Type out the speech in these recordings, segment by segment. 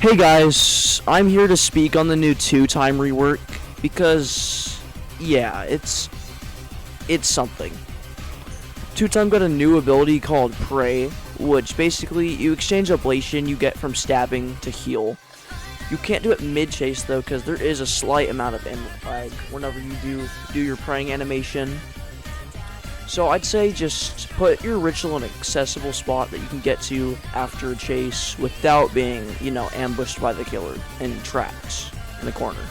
Hey guys, I'm here to speak on the new two-time rework because, yeah, it's something. Two-time got a new ability called Pray, which basically you exchange ablation you get from stabbing to heal. You can't do it mid-chase though because there is a slight amount of inlet lag whenever you do your praying animation. So I'd say just put your ritual in an accessible spot that you can get to after a chase without being, ambushed by the killer in tracks in the corner.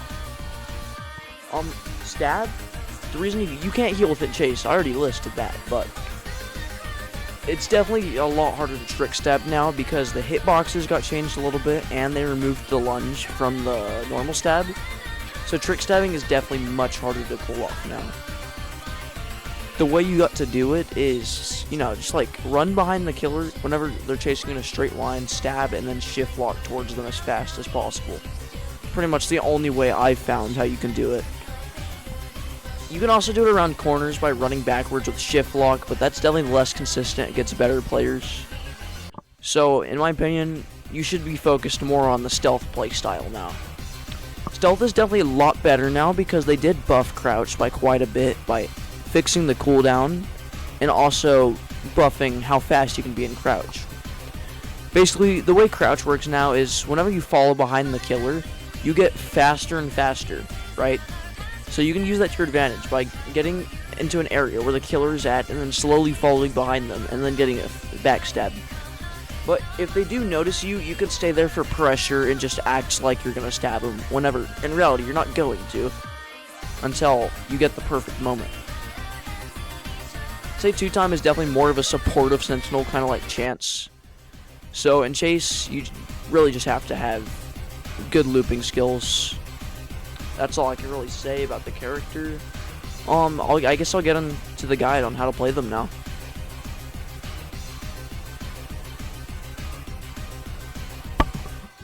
Stab. The reason you can't heal with it chase, I already listed that, but it's definitely a lot harder to trick stab now because the hitboxes got changed a little bit and they removed the lunge from the normal stab. So trick stabbing is definitely much harder to pull off now. The way you got to do it is, just like run behind the killer whenever they're chasing in a straight line, stab, and then shift lock towards them as fast as possible. Pretty much the only way I've found how you can do it. You can also do it around corners by running backwards with shift lock, but that's definitely less consistent against better players. So, in my opinion, you should be focused more on the stealth playstyle now. Stealth is definitely a lot better now because they did buff crouch by quite a bit by fixing the cooldown and also buffing how fast you can be in crouch. Basically, the way crouch works now is whenever you follow behind the killer, you get faster and faster, right? So you can use that to your advantage by getting into an area where the killer is at and then slowly following behind them and then getting a backstab. But if they do notice you, you can stay there for pressure and just act like you're going to stab them whenever, in reality, you're not going to until you get the perfect moment. Say two-time is definitely more of a supportive sentinel, kind of like Chance. So in chase, you really just have to have good looping skills. That's all I can really say about the character. I guess I'll get into the guide on how to play them now.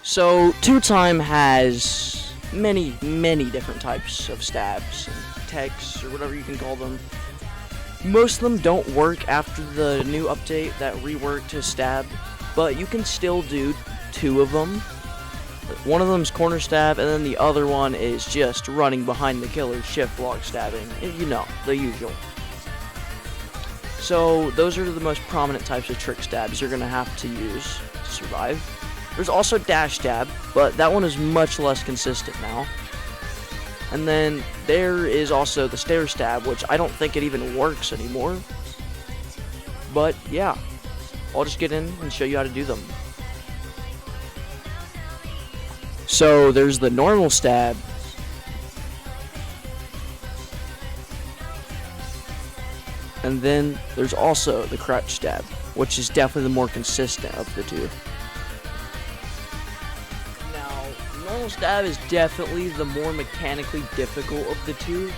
So two-time has many different types of stabs and techs or whatever you can call them. Most of them don't work after the new update that reworked his stab, but you can still do two of them. One of them's corner stab, and then the other one is just running behind the killer, shift lock stabbing. The usual. So those are the most prominent types of trick stabs you're going to have to use to survive. There's also dash stab, but that one is much less consistent now. And then there is also the stair stab, which I don't think it even works anymore. But yeah, I'll just get in and show you how to do them. So there's the normal stab. And then there's also the crouch stab, which is definitely the more consistent of the two. Normal stab is definitely the more mechanically difficult of the two,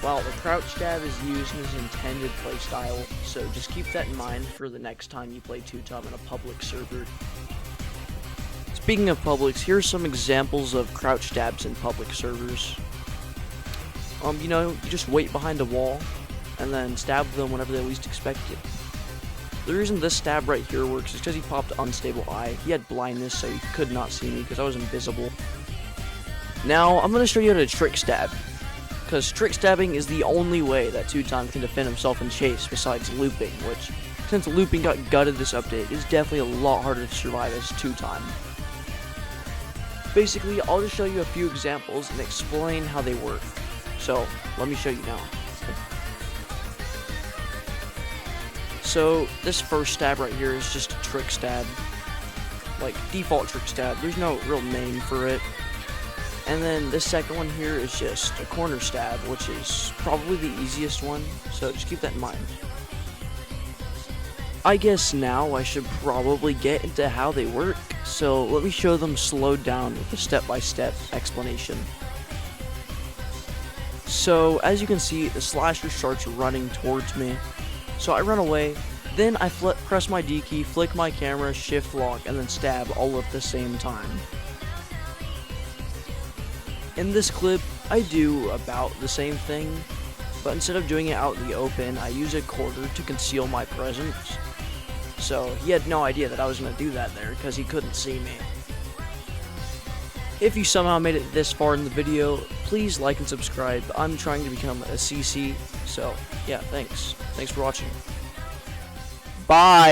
while the crouch stab is used in its intended playstyle, so just keep that in mind for the next time you play two-time in a public server. Speaking of publics, here's some examples of crouch stabs in public servers. You just wait behind a wall, and then stab them whenever they least expect it. The reason this stab right here works is because he popped Unstable Eye. He had blindness, so he could not see me because I was invisible. Now, I'm going to show you how to trick stab, because trick stabbing is the only way that two-time can defend himself in chase besides looping, which, since looping got gutted this update, is definitely a lot harder to survive as two-time. Basically, I'll just show you a few examples and explain how they work. So, let me show you now. So, this first stab right here is just a trick stab. Like, default trick stab. There's no real name for it. And then this second one here is just a corner stab, which is probably the easiest one. So, just keep that in mind. I guess now I should probably get into how they work. So, let me show them slowed down with a step-by-step explanation. So, as you can see, the slasher starts running towards me. So I run away, then I press my D key, flick my camera, shift lock, and then stab all at the same time. In this clip, I do about the same thing, but instead of doing it out in the open, I use a quarter to conceal my presence. So he had no idea that I was going to do that there because he couldn't see me. If you somehow made it this far in the video, please like and subscribe. I'm trying to become a CC, so yeah, thanks for watching. Bye!